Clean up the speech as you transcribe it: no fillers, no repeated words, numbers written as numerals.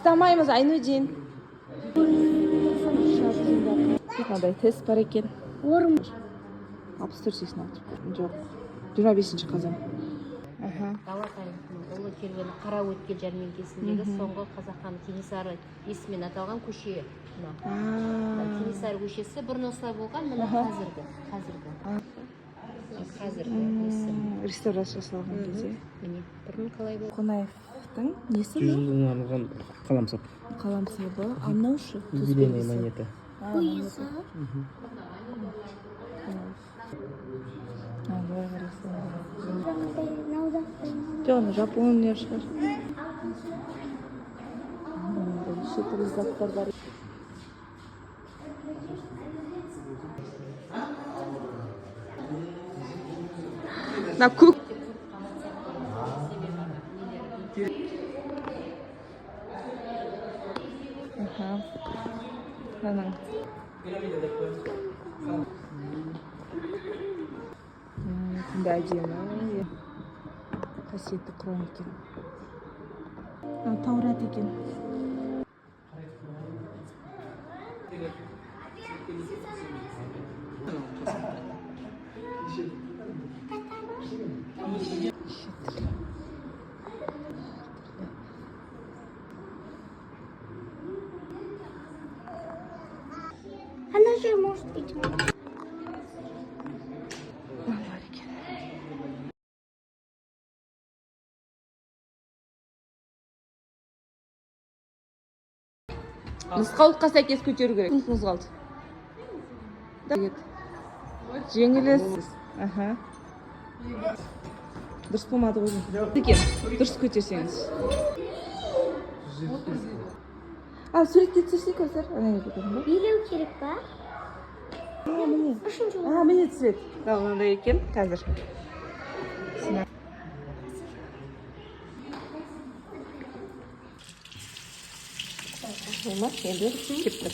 ұстамаймыз Айнудин. Мынандай тест бар екен. Орын. 64-86. Жоқ. 25 қазан. Дала тарихының ұлы керуені Қараөткел жәрмеңкесіндегі соңғы қазақ ханы Кенесары есімімен аталған көше. Кенесары көшесі бұрын осылай болған, мына қазіргі есім. Реставрация жасалған кезде. Міне, бұрын қалай болды? Қонаевтың несі бұл? Жүздің арналған қаламсап. Қаламсабы. А мынау шы? Юбилейный монета. Бұйысы. Былай қарасың. Жоқ, жапон не шығар. Шетел заттар бар. На көк. Анаң. Қандай әдемі. Қасиетті Құран екен. Таурат екен. Она же может быть. Нұсқаулыққа сәйкес көтеру керек. Қозғалды. Жеңіліс. Дұрыс болмады ғой. Дұрыс көтерсеңіз. Суретке түсірсек өздер. Билеу керек па? Міне цвет. Мынандай екен қазір. Енді кептік.